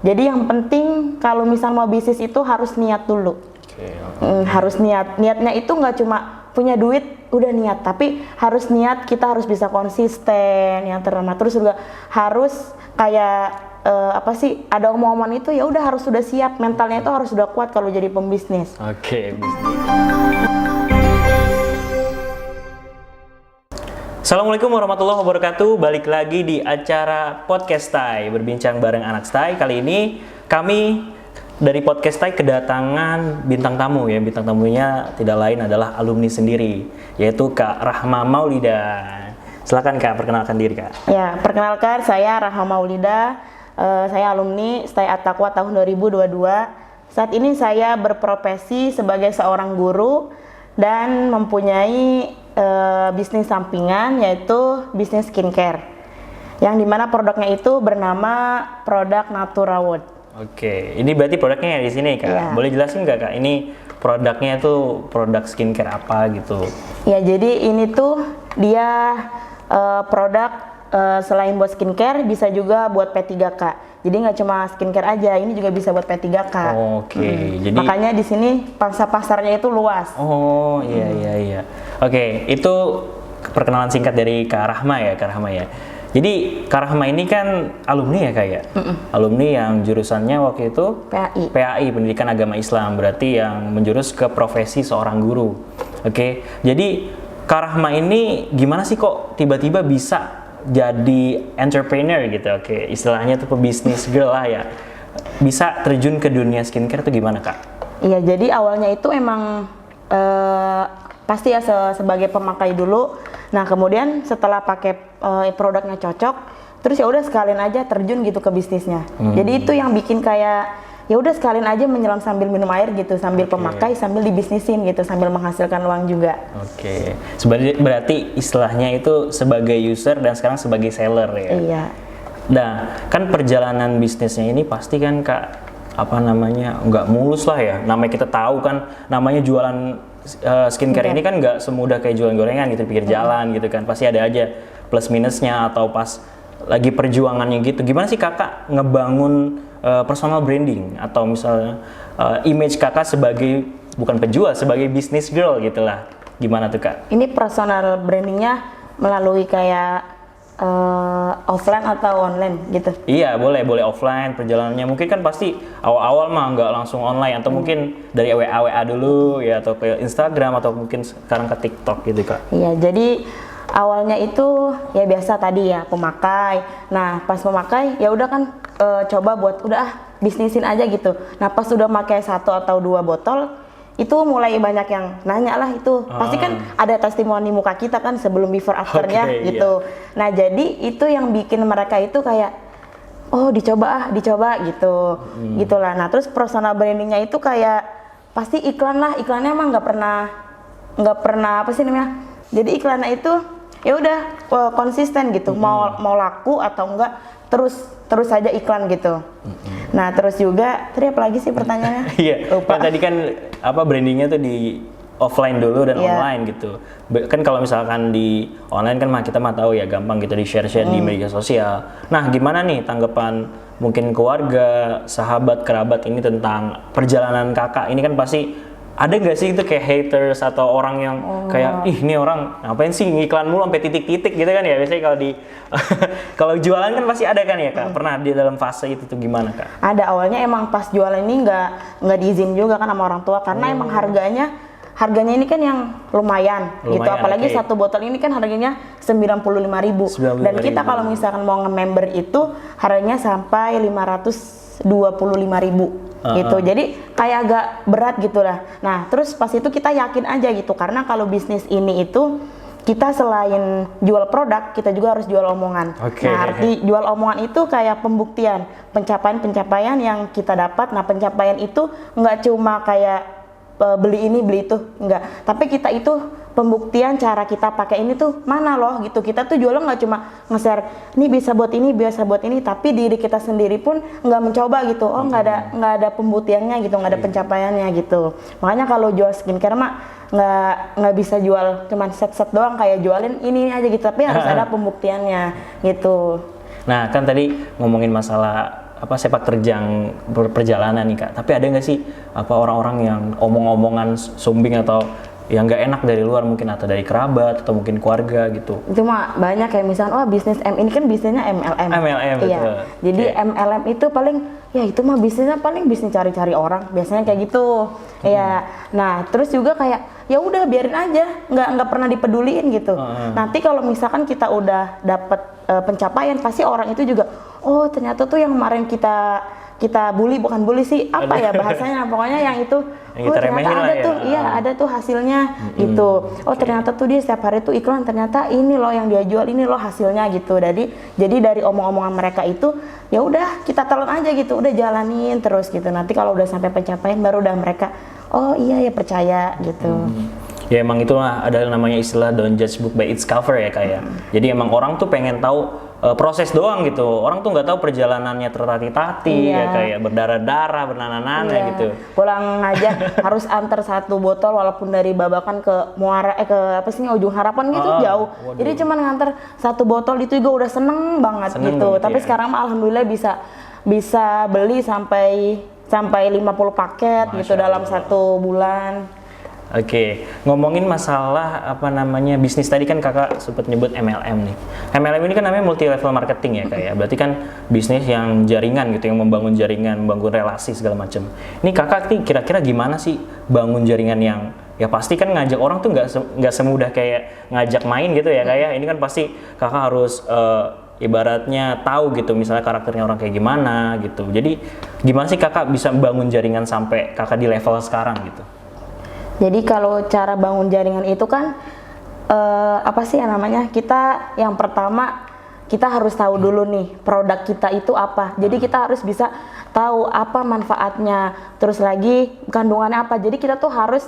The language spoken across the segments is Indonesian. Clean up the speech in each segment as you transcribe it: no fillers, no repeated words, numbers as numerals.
Jadi yang penting kalau misal mau bisnis itu harus niat dulu. Harus niat. Niatnya itu nggak cuma punya duit udah niat, tapi harus niat, kita harus bisa konsisten yang terutama. Terus juga harus kayak ada omongan itu ya udah harus sudah siap, mentalnya itu harus sudah kuat kalau jadi pembisnis. Bisnis. Assalamualaikum warahmatullahi wabarakatuh. Balik lagi di acara Podcast Thai, berbincang bareng anak Thai. Kali ini kami dari Podcast Thai kedatangan bintang tamu ya. Bintang tamunya tidak lain adalah alumni sendiri, yaitu Kak Rahma Maulida. Silakan Kak, perkenalkan diri Kak. Ya, perkenalkan saya Rahma Maulida. Saya alumni STAI At-Taqwa tahun 2022. Saat ini saya berprofesi sebagai seorang guru dan mempunyai bisnis sampingan, yaitu bisnis skincare, yang dimana produknya itu bernama produk Naturawood. Ini berarti produknya di sini Kak. Ya. Boleh jelasin nggak Kak? Ini produknya itu produk skincare apa gitu? Ya, jadi ini tuh dia produk selain buat skincare bisa juga buat P3K. Jadi nggak cuma skincare aja, ini juga bisa buat P3K. Jadi makanya di sini pangsa pasarnya itu luas. Iya. Itu perkenalan singkat dari Kak Rahma ya, Jadi Kak Rahma ini kan alumni ya Kak ya? Alumni yang jurusannya waktu itu PAI, Pendidikan Agama Islam, berarti yang menjurus ke profesi seorang guru. Jadi Kak Rahma ini gimana sih kok tiba-tiba bisa jadi entrepreneur gitu? Istilahnya tuh pebisnis girl lah ya. Bisa terjun ke dunia skincare tuh gimana Kak? Iya, jadi awalnya itu emang pasti ya sebagai pemakai dulu. Nah, kemudian setelah pakai produknya cocok, terus ya udah sekalian aja terjun gitu ke bisnisnya. Jadi itu yang bikin kayak ya udah sekalian aja menyelam sambil minum air gitu, sambil pemakai, sambil dibisnisin gitu, sambil menghasilkan uang juga. Berarti istilahnya itu sebagai user dan sekarang sebagai seller ya? Iya. Nah, kan perjalanan bisnisnya ini pasti kan Kak, nggak mulus lah ya. Namanya kita tahu kan, namanya jualan skincare ini kan nggak semudah kayak jualan gorengan gitu, pinggir jalan gitu kan. Pasti ada aja plus minusnya atau pas lagi perjuangannya gitu. Gimana sih Kakak ngebangun personal branding atau misalnya image Kakak sebagai bukan penjual, sebagai business girl gitulah. Gimana tuh Kak? Ini personal brandingnya melalui kayak offline atau online gitu? Iya, boleh offline perjalanannya. Mungkin kan pasti awal-awal mah nggak langsung online, atau mungkin dari WA dulu ya, atau ke Instagram, atau mungkin sekarang ke TikTok gitu Kak. Iya, jadi awalnya itu ya biasa tadi ya pemakai. Nah, pas memakai ya udah kan coba buat bisnisin aja gitu. Nah, pas udah pakai 1 atau 2 botol itu mulai banyak yang nanya lah itu. Pasti kan ada testimoni muka kita kan sebelum before afternya gitu. Iya. Nah, jadi itu yang bikin mereka itu kayak dicoba gitu. Gitulah. Nah, terus personal brandingnya itu kayak pasti iklan lah. Iklannya emang nggak pernah jadi iklannya itu ya udah konsisten gitu. Mau laku atau enggak terus saja iklan gitu. Nah, terus juga tadi apa lagi sih pertanyaannya? Iya. Kan tadi kan brandingnya tuh di offline dulu dan online gitu. Kan kalau misalkan di online kan kita tahu ya gampang gitu di share di media sosial. Nah, gimana nih tanggapan mungkin keluarga, sahabat, kerabat ini tentang perjalanan Kakak? Ini kan pasti ada nggak sih itu kayak haters atau orang yang kayak ini orang ngapain sih ngiklan mulu sampai titik-titik gitu kan ya? Biasanya kalau di kalau jualan kan pasti ada kan ya Kak? Pernah di dalam fase itu tuh gimana Kak? Ada, awalnya emang pas jualan ini nggak diizin juga kan sama orang tua, karena emang harganya ini kan yang lumayan gitu, apalagi 1 botol ini kan harganya 95.000. Dan kita kalau misalkan mau nge-member itu harganya sampai 525.000 gitu. Jadi kayak agak berat gitu lah. Nah, terus pas itu kita yakin aja gitu, karena kalau bisnis ini itu kita selain jual produk, kita juga harus jual omongan. Nah, arti jual omongan itu kayak pembuktian pencapaian yang kita dapat. Nah, pencapaian itu nggak cuma kayak beli ini beli itu, enggak, tapi kita itu pembuktian cara kita pakai ini tuh mana loh gitu. Kita tuh jualan nggak cuma nge-share ini bisa buat ini, tapi diri kita sendiri pun nggak mencoba gitu. Nggak ada pembuktiannya gitu, nggak ada pencapaiannya gitu. Makanya kalau jual skincare mah nggak bisa jual cuman set doang kayak jualin ini aja gitu, tapi harus ada pembuktiannya gitu. Nah, kan tadi ngomongin masalah sepak terjang perjalanan nih Kak. Tapi ada nggak sih orang-orang yang omong-omongan sumbing atau yang nggak enak dari luar mungkin, atau dari kerabat atau mungkin keluarga gitu? Itu mah banyak, kayak misalnya bisnis ini kan bisnisnya MLM. MLM, iya. betul. Jadi MLM itu paling ya itu mah bisnisnya paling bisnis cari-cari orang, biasanya kayak gitu. Iya. Nah, terus juga kayak ya udah biarin aja, nggak pernah dipeduliin gitu. Nanti kalau misalkan kita udah dapet pencapaian, pasti orang itu juga, oh ternyata tuh yang kemarin kita bully, bukan bully sih, apa ya bahasanya, pokoknya yang itu, yang kita ternyata ada ya. tuh, iya ada tuh hasilnya gitu. Oh ternyata tuh dia setiap hari tuh iklan, ternyata ini loh yang dia jual, ini loh hasilnya gitu. Jadi dari omong-omongan mereka itu, ya udah kita telan aja gitu, udah jalanin terus gitu. Nanti kalau udah sampai pencapaian baru udah mereka, oh iya ya percaya gitu. Ya emang itulah ada namanya istilah don't judge book by its cover ya kayak. Jadi emang orang tuh pengen tahu proses doang gitu. Orang tuh nggak tahu perjalanannya tertati-tati ya kayak berdarah-darah, bernanah-nanah gitu. Pulang aja harus antar 1 botol walaupun dari Babakan ke Muara ke Ujung Harapan gitu jauh. Waduh. Jadi cuman nganter 1 botol itu juga udah seneng banget gitu. Tapi ya. sekarang mah alhamdulillah bisa beli sampai 50 paket gitu dalam 1 bulan. Oke, ngomongin masalah bisnis tadi kan kakak sempat nyebut MLM nih. MLM ini kan namanya multi level marketing ya kak ya. Berarti kan bisnis yang jaringan gitu, yang membangun jaringan, membangun relasi segala macam. Ini kakak nih kira-kira gimana sih bangun jaringan yang ya pasti kan ngajak orang tuh nggak semudah kayak ngajak main gitu ya kak ya. Ini kan pasti kakak harus ibaratnya tahu gitu misalnya karakternya orang kayak gimana gitu. Jadi gimana sih kakak bisa bangun jaringan sampai kakak di level sekarang gitu? Jadi kalau cara bangun jaringan itu kan kita yang pertama kita harus tahu dulu nih produk kita itu apa. Jadi kita harus bisa tahu apa manfaatnya, terus lagi kandungannya apa. Jadi kita tuh harus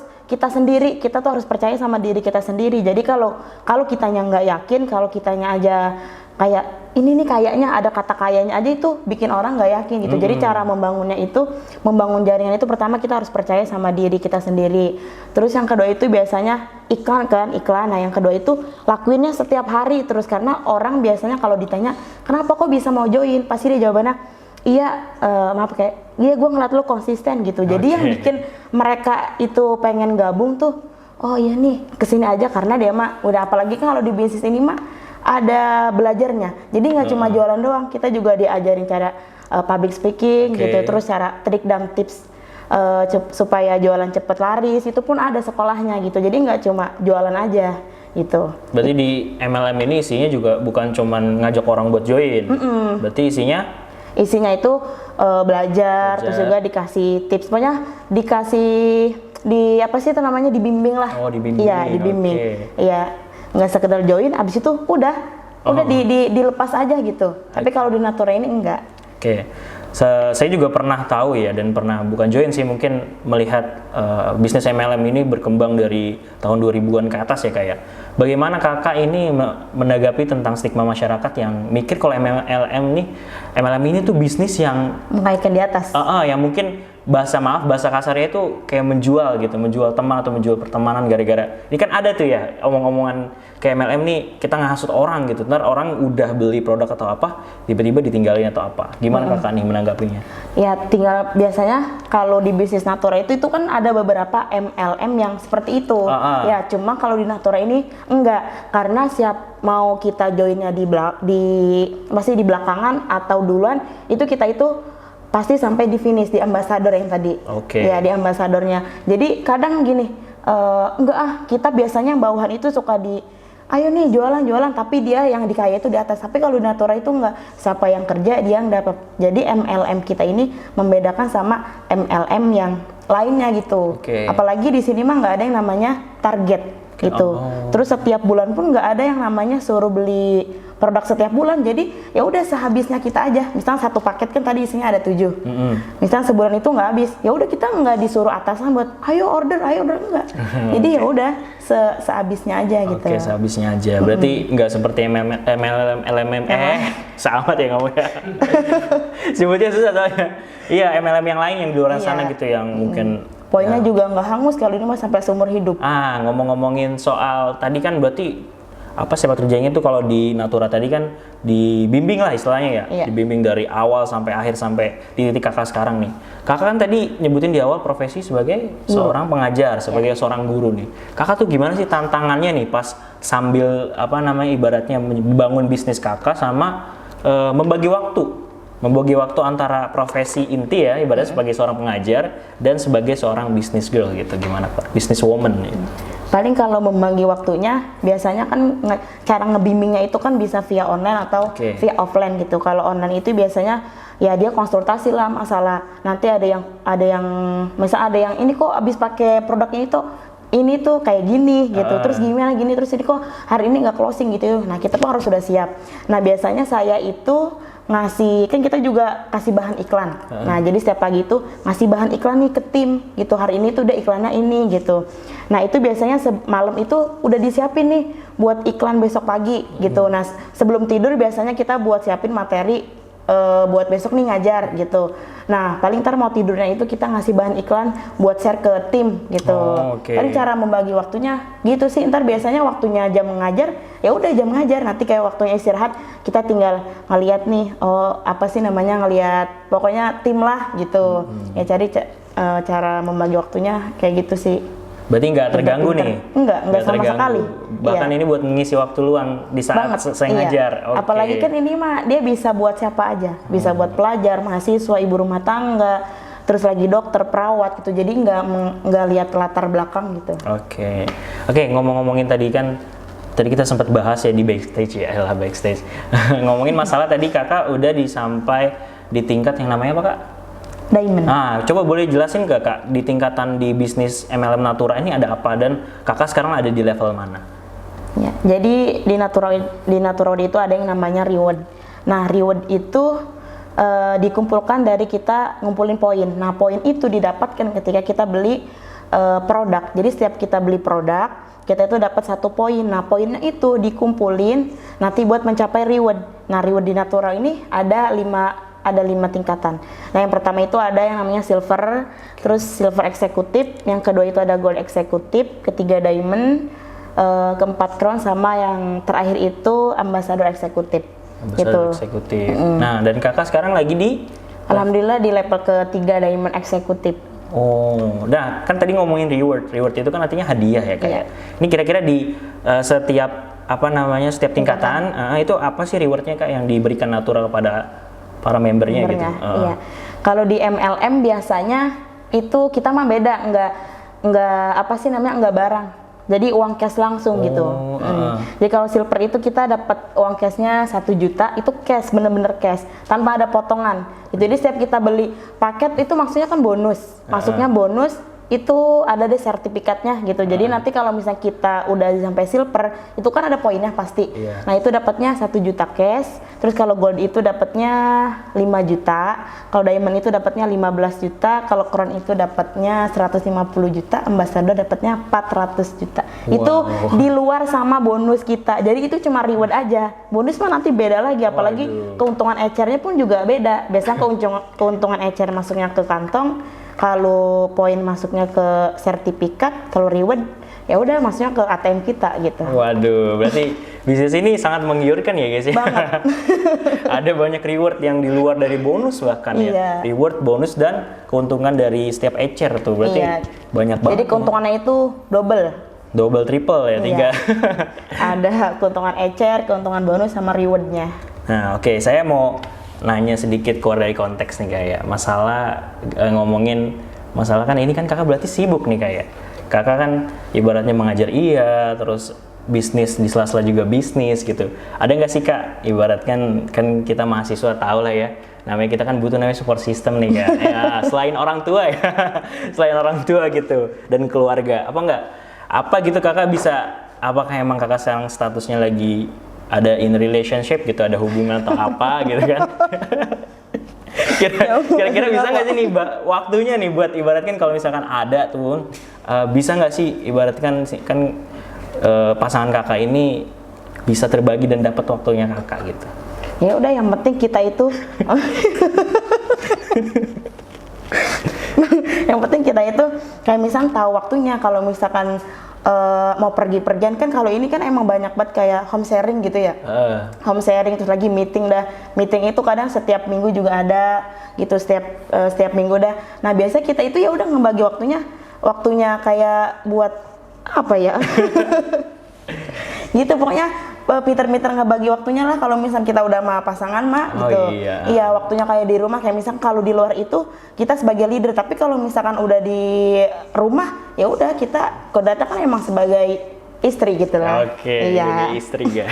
percaya sama diri kita sendiri. Jadi kalau kitanya nggak yakin, kalau kitanya aja kayak ini nih kayaknya ada kata kayaknya aja, itu bikin orang nggak yakin gitu. Jadi cara membangun jaringan itu pertama kita harus percaya sama diri kita sendiri. Terus yang kedua itu biasanya iklan. Nah yang kedua itu lakuinnya setiap hari terus, karena orang biasanya kalau ditanya kenapa kok bisa mau join, pasti dia jawabannya iya gue ngeliat lo konsisten gitu. Jadi yang bikin mereka itu pengen gabung tuh, oh iya nih kesini aja karena dia mah udah, apalagi kan kalau di bisnis ini mah ada belajarnya. Jadi nggak cuma jualan doang, kita juga diajarin cara public speaking gitu, terus cara trik dan tips supaya jualan cepet laris, itu pun ada sekolahnya gitu. Jadi nggak cuma jualan aja gitu. Berarti di MLM ini isinya juga bukan cuma ngajak orang buat join. Berarti isinya itu belajar, terus juga dikasih tips, pokoknya dibimbing lah. Oh, dibimbing. Iya, dibimbing. Iya. Nggak sekedar join, abis itu udah dilepas aja gitu. Tapi kalau di Natura ini enggak. Oke. Saya juga pernah tahu ya, dan pernah bukan join sih, mungkin melihat bisnis MLM ini berkembang dari tahun 2000-an ke atas ya kayak. Bagaimana kakak ini menanggapi tentang stigma masyarakat yang mikir kalau MLM ini tuh bisnis yang mengaitkan di atas. Yang mungkin bahasa kasarnya itu kayak menjual teman atau menjual pertemanan, gara-gara ini kan ada tuh ya omong-omongan kayak MLM nih kita ngehasut orang gitu, ntar orang udah beli produk atau apa tiba-tiba ditinggalin atau apa. Gimana kakak nih menanggapinya? Ya tinggal biasanya kalau di bisnis Natura itu kan ada beberapa MLM yang seperti itu. Ya cuma kalau di Natura ini enggak, karena mau kita joinnya masih di belakangan atau duluan, itu kita itu pasti sampai di finish, di ambasador yang tadi. Ya di ambasadornya. Jadi kadang gini, kita biasanya bawahan itu suka ayo nih jualan, tapi dia yang dikaya itu di atas. Tapi kalau di Natura itu enggak, siapa yang kerja dia yang dapat. Jadi MLM kita ini membedakan sama MLM yang lainnya gitu. Apalagi di sini mah nggak ada yang namanya target gitu. Terus setiap bulan pun nggak ada yang namanya suruh beli produk setiap bulan. Jadi ya udah sehabisnya kita aja. Misalnya 1 paket kan tadi isinya ada 7. Misalnya sebulan itu nggak habis, ya udah kita nggak disuruh atasan buat ayo order enggak. Jadi ya udah sehabisnya aja gitu. Sehabisnya aja. Berarti nggak seperti MLM sama ya ngomongnya. Sebutnya susah soalnya. Iya, MLM yang lain yang di luar sana gitu yang mungkin poinnya juga nggak hangus, kalau ini mah sampai seumur hidup. Ngomong-ngomongin soal tadi kan berarti apa sepak terjangnya itu kalau di Natura tadi kan dibimbing lah istilahnya ya, Iya. dibimbing dari awal sampai akhir sampai di titik kakak sekarang nih. Kakak kan tadi nyebutin di awal profesi sebagai seorang pengajar, sebagai seorang guru nih. Kakak tuh gimana sih tantangannya nih pas sambil apa namanya ibaratnya membangun bisnis kakak sama membagi waktu antara profesi inti ya ibaratnya sebagai seorang pengajar dan sebagai seorang business girl gitu, gimana Pak? Business woman gitu. Paling kalau membagi waktunya, biasanya kan cara ngebimbingnya itu kan bisa via online atau Oke. via offline gitu. Kalau online itu biasanya ya dia konsultasi lah masalah. Nanti ada yang misal ada yang ini kok abis pakai produknya itu ini tuh kayak gini gitu. Terus gimana gini, terus ini kok hari ini nggak closing gitu. Nah, kita tuh harus sudah siap. Nah, biasanya saya itu ngasih, kan kita juga kasih bahan iklan. Nah, jadi setiap pagi itu ngasih bahan iklan nih ke tim gitu. Hari ini tuh udah iklannya ini gitu. Nah, itu biasanya malam itu udah disiapin nih buat iklan besok pagi gitu. Nah, sebelum tidur biasanya kita buat siapin materi buat besok nih ngajar gitu. Nah, paling ntar mau tidurnya itu kita ngasih bahan iklan buat share ke tim gitu. Oke. Paling cara membagi waktunya gitu sih. Ntar biasanya waktunya jam mengajar, ya udah jam ngajar. Nanti kayak waktunya istirahat, kita tinggal ngeliat nih, oh apa sih namanya, ngeliat pokoknya tim lah gitu. Ya cari cara membagi waktunya kayak gitu sih. Berarti nggak terganggu nih? Enggak sama terganggu. sekali. Bahkan Iya. ini buat mengisi waktu luang di saat Banget, selesai iya. ngajar. Oke. Apalagi kan ini mah dia bisa buat siapa aja, bisa buat pelajar, mahasiswa, ibu rumah tangga, terus lagi dokter, perawat gitu. Jadi nggak lihat latar belakang gitu. Oke, ngomongin tadi kan, tadi kita sempat bahas ya di backstage ya, backstage. Ngomongin masalah tadi kakak udah sampai di tingkat yang namanya apa kak? Diamond. Nah, coba boleh jelasin nggak kak, di tingkatan di bisnis MLM Natura ini ada apa dan kakak sekarang ada di level mana? Ya, jadi di Natura itu ada yang namanya reward. Nah, reward itu dikumpulkan dari kita ngumpulin poin. Nah, poin itu didapatkan ketika kita beli produk. Jadi setiap kita beli produk, kita itu dapat 1 poin. Nah, poinnya itu dikumpulin nanti buat mencapai reward. Nah, reward di Natura ini ada 5 tingkatan. Nah, yang pertama itu ada yang namanya silver, terus silver eksekutif, yang kedua itu ada gold eksekutif, ketiga diamond, keempat crown, sama yang terakhir itu ambassador eksekutif. Ambassador eksekutif. Nah, dan kakak sekarang lagi di? Alhamdulillah di level ketiga diamond eksekutif. Oh, nah kan tadi ngomongin reward. Reward itu kan artinya hadiah ya kayak. Iya. Ini kira-kira di setiap setiap tingkatan itu apa sih rewardnya kak yang diberikan Natura kepada para membernya gitu? Iya. Kalau di MLM biasanya itu kita mah beda, nggak barang. Jadi uang cash langsung gitu. Jadi kalau silver itu kita dapat uang cashnya 1 juta, itu cash, bener-bener cash, tanpa ada potongan. Jadi setiap kita beli paket itu maksudnya kan bonus, masuknya bonus. Itu ada deh sertifikatnya gitu. Jadi nanti kalau misalnya kita udah sampai silver, itu kan ada poinnya pasti. Iya. Nah, itu dapatnya 1 juta cash. Terus kalau gold itu dapatnya 5 juta. Kalau diamond itu dapatnya 15 juta. Kalau crown itu dapatnya 150 juta. Ambassador dapatnya 400 juta. Wow. Itu di luar sama bonus kita. Jadi itu cuma reward aja. Bonus mah nanti beda lagi, apalagi keuntungan ecernya pun juga beda. Biasanya keuntungan ecer masuknya ke kantong. Kalau poin masuknya ke sertifikat, kalau reward ya udah masuknya ke ATM kita gitu. Waduh, berarti bisnis ini sangat menggiurkan ya guys ya. Banget. Ada banyak reward yang di luar dari bonus bahkan ya. Iya. Reward, bonus dan keuntungan dari setiap ecer tuh. Berarti Iya. banyak banget. Jadi keuntungannya itu double triple ya, 3. Iya. Ada keuntungan ecer, keuntungan bonus sama rewardnya. Nah, oke, saya mau nanya sedikit keluar dari konteks nih kayak masalah ngomongin masalah kan ini kan kakak berarti sibuk nih kayak kakak kan ibaratnya mengajar terus bisnis di sela-sela juga bisnis gitu. Ada nggak sih kak ibarat kan kita mahasiswa tahu lah ya, namanya kita kan butuh namanya support system nih kak. Ya, selain orang tua ya selain orang tua gitu dan keluarga apa gitu kakak bisa, apakah emang kakak sekarang statusnya lagi ada in relationship gitu, ada hubungan atau apa gitu kan? Kira-kira bisa nggak sih nih waktunya nih buat ibaratkan kalau misalkan ada tuh bisa nggak sih ibaratkan pasangan kakak ini bisa terbagi dan dapat waktunya kakak gitu? Ya udah, yang penting kita itu yang penting kita itu kayak misalkan tahu waktunya. Kalau misalkan mau pergi-pergian kan, kalau ini kan emang banyak banget kayak home sharing gitu ya. Home sharing, terus lagi meeting itu kadang setiap minggu juga ada gitu, setiap minggu dah. Nah biasa kita itu ya udah ngebagi waktunya kayak buat apa ya gitu, pokoknya pinter-pinter ngebagi waktunya lah. Kalau misal kita udah sama pasangan gitu, iya waktunya kayak di rumah, kayak misal kalau di luar itu kita sebagai leader, tapi kalau misalkan udah di rumah ya udah kita kodata kan emang sebagai istri gitu lah. Iya, istri ya.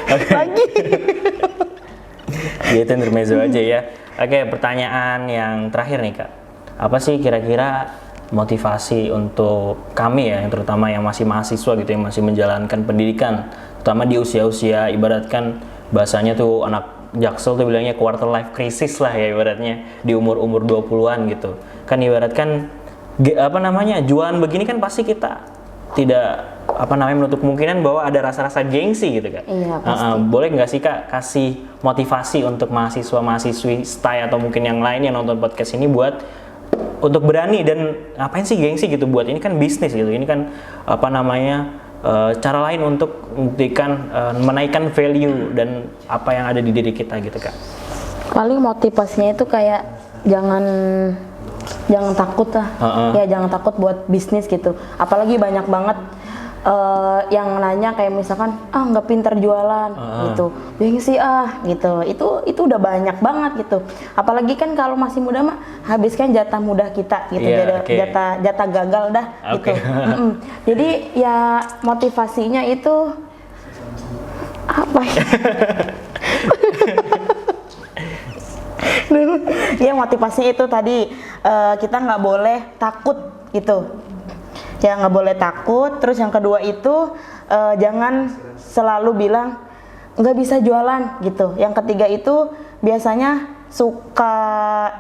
Lagi gitu, intermezzo aja ya. Oke, pertanyaan yang terakhir nih Kak, apa sih kira-kira motivasi untuk kami ya, yang terutama yang masih mahasiswa gitu, yang masih menjalankan pendidikan, terutama di usia-usia ibaratkan bahasanya tuh anak Jaksel tuh bilangnya quarter life crisis lah ya, ibaratnya di umur-umur 20-an gitu. Kan ibaratkan jualan begini kan pasti kita tidak menutup kemungkinan bahwa ada rasa-rasa gengsi gitu Kak. Iya, pasti. Boleh nggak sih Kak kasih motivasi untuk mahasiswa-mahasiswi STAI atau mungkin yang lain yang nonton podcast ini buat untuk berani dan ngapain sih gengsi gitu, buat ini kan bisnis gitu, ini kan cara lain untuk membuktikan menaikkan value dan apa yang ada di diri kita gitu Kak. Paling motivasinya itu kayak jangan takut lah. Ya jangan takut buat bisnis gitu, apalagi banyak banget yang nanya kayak misalkan nggak pinter jualan gitu, gengsi gitu, itu udah banyak banget gitu. Apalagi kan kalau masih muda mah habiskan jatah muda kita gitu, jatah gagal dah gitu. Jadi ya motivasinya itu apa ya? Ya motivasinya itu tadi kita nggak boleh takut gitu. Ya nggak boleh takut. Terus yang kedua itu jangan selalu bilang nggak bisa jualan gitu. Yang ketiga itu biasanya suka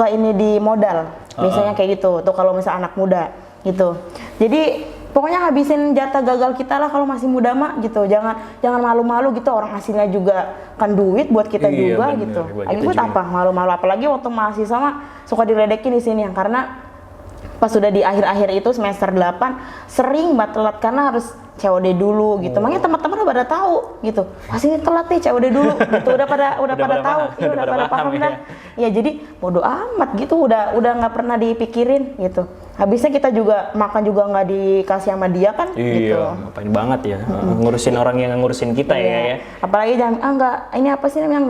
ini di modal, biasanya kayak gitu tuh kalau misal anak muda gitu. Jadi pokoknya habisin jatah gagal kita lah kalau masih muda mah gitu. Jangan malu-malu gitu, orang hasilnya juga kan duit buat kita juga bener, gitu. Lagi buat apa malu-malu, apalagi waktu mahasiswa mah suka diledekin di sini, karena pas sudah di akhir-akhir itu semester 8 sering banget telat karena harus COD dulu gitu. Makanya teman-teman udah pada tahu gitu. Pas ini telat nih COD dulu gitu. Udah pada tahu, ya udah pada paham dah. Ya jadi bodo amat gitu, udah nggak pernah dipikirin gitu. Habisnya kita juga makan juga nggak dikasih sama dia kan gitu. Ngapain banget ya ngurusin orang yang ngurusin kita ya. Apalagi jangan nggak ini apa sih namanya,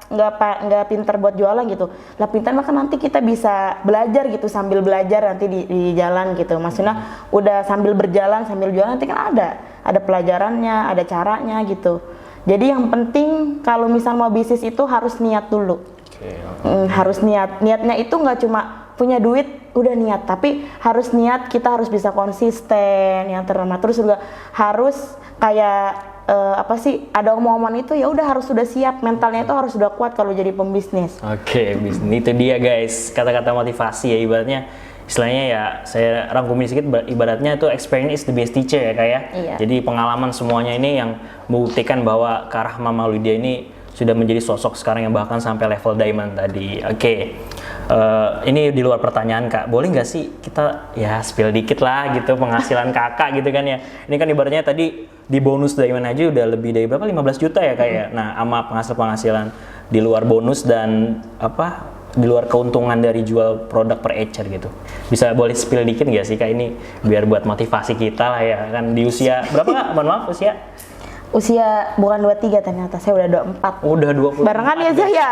nggak pinter buat jualan gitu. Lah pintar maka nanti kita bisa belajar gitu, sambil belajar nanti di jalan gitu. Maksudnya udah sambil berjalan sambil jualan nanti kan ada pelajarannya, ada caranya gitu. Jadi yang penting kalau misal mau bisnis itu harus niat dulu. Harus niatnya itu nggak cuma punya duit udah niat, tapi harus niat, kita harus bisa konsisten yang terutama. Terus juga harus kayak ada omongan itu ya udah harus sudah siap, mentalnya itu harus sudah kuat kalau jadi pembisnis. Bisnis itu dia guys, kata-kata motivasi ya, ibaratnya istilahnya ya saya rangkumin sedikit, ibaratnya itu experience is the best teacher ya Kak ya. Jadi pengalaman semuanya ini yang membuktikan bahwa Kak Rahma Maulidia ini sudah menjadi sosok sekarang yang bahkan sampai level diamond tadi. Ini di luar pertanyaan Kak, boleh nggak sih kita ya spill dikit lah gitu penghasilan Kakak gitu kan ya. Ini kan ibaratnya tadi di bonus diamond aja udah lebih dari berapa, 15 juta ya Kak ya. Nah sama penghasilan di luar bonus dan di luar keuntungan dari jual produk per ecer gitu, bisa boleh spill dikit nggak sih Kak, ini biar buat motivasi kita lah ya kan di usia berapa Kak? Mohon maaf usia bukan 23 ternyata, saya udah 24. Udah 24. Barengan ya saya.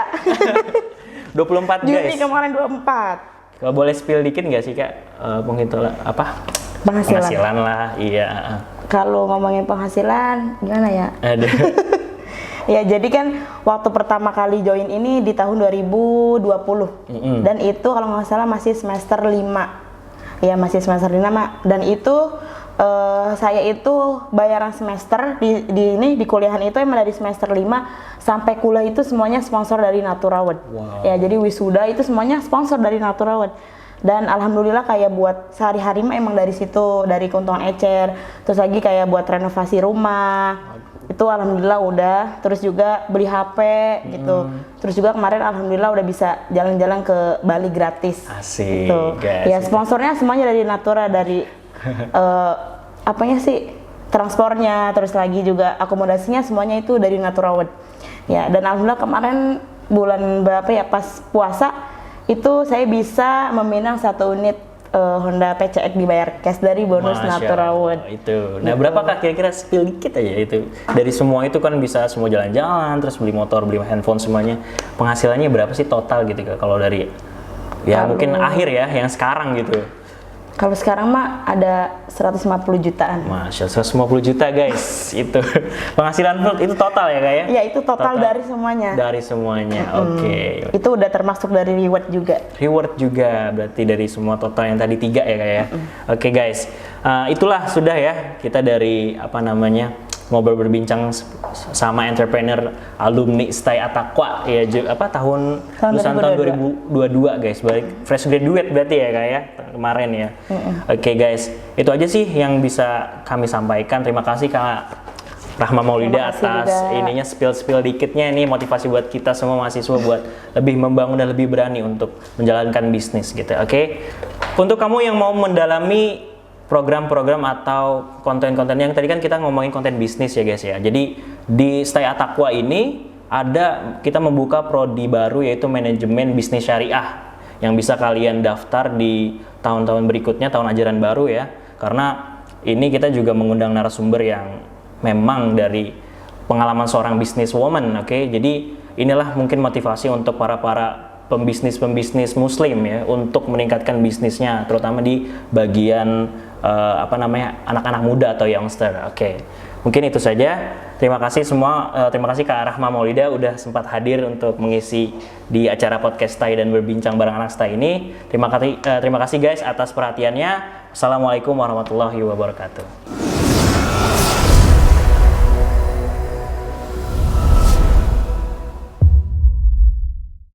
24 guys. Juni kemarin 24. Kalau boleh spill dikit nggak sih Kak, penghasilan lah, iya. Kalau ngomongin penghasilan gimana ya? Aduh. Ya jadi kan waktu pertama kali join ini di tahun 2020 dan itu kalau nggak salah masih semester 5. Ya masih semester 5 dan itu saya itu bayaran semester di kuliahan itu emang dari semester 5 sampai kuliah itu semuanya sponsor dari Naturawood. Ya jadi wisuda itu semuanya sponsor dari Naturawood. Dan alhamdulillah kayak buat sehari-hari mah emang dari situ, dari keuntungan ecer. Terus lagi kayak buat renovasi rumah. Itu alhamdulillah udah. Terus juga beli HP gitu. Terus juga kemarin alhamdulillah udah bisa jalan-jalan ke Bali gratis. Asik, Gitu. guys. Ya sponsornya semuanya dari Natura, dari apanya sih, transportnya, terus lagi juga akomodasinya semuanya itu dari Natura World. Ya, dan alhamdulillah kemarin bulan berapa ya, pas puasa itu saya bisa meminang 1 unit Honda PCX dibayar cash dari bonus Masya Natura Allah, World. itu. Nah, berapakah kira-kira spill dikit aja itu? Dari semua itu kan bisa semua jalan-jalan, terus beli motor, beli handphone semuanya. Penghasilannya berapa sih total gitu Kak? Kalau dari ya mungkin akhir ya, yang sekarang gitu. Kalau sekarang mah ada 150 jutaan. Masya Allah, 150 juta guys. Itu penghasilan full, itu total ya Kak ya? Ya itu total dari semuanya. Dari semuanya, oke. Itu udah termasuk dari reward juga. Reward juga berarti dari semua total yang tadi 3 ya Kak ya? Oke guys, itulah sudah ya kita dari apa namanya ngobrol berbincang sama entrepreneur alumni Stay Ataqwa ya tahun lulusan tahun 2022 guys, balik fresh graduate berarti ya Kak ya kemarin ya. Oke guys, itu aja sih yang bisa kami sampaikan. Terima kasih Kak Rahma Maulida atas ininya spill dikitnya, ini motivasi buat kita semua mahasiswa buat lebih membangun dan lebih berani untuk menjalankan bisnis gitu. Oke. Untuk kamu yang mau mendalami program-program atau konten-konten yang tadi kan kita ngomongin konten bisnis ya guys ya. Jadi di Stay Ataqwa ini kita membuka prodi baru yaitu manajemen bisnis syariah yang bisa kalian daftar di tahun-tahun berikutnya, tahun ajaran baru ya. Karena ini kita juga mengundang narasumber yang memang dari pengalaman seorang businesswoman, oke? Jadi inilah mungkin motivasi untuk para pembisnis muslim ya untuk meningkatkan bisnisnya, terutama di bagian anak-anak muda atau youngster. Oke. Mungkin itu saja. Terima kasih semua. Terima kasih Kak Rahma Maulida udah sempat hadir untuk mengisi di acara podcast Stay dan berbincang bareng anak Stay ini. Terima kasih guys atas perhatiannya. Assalamualaikum warahmatullahi wabarakatuh.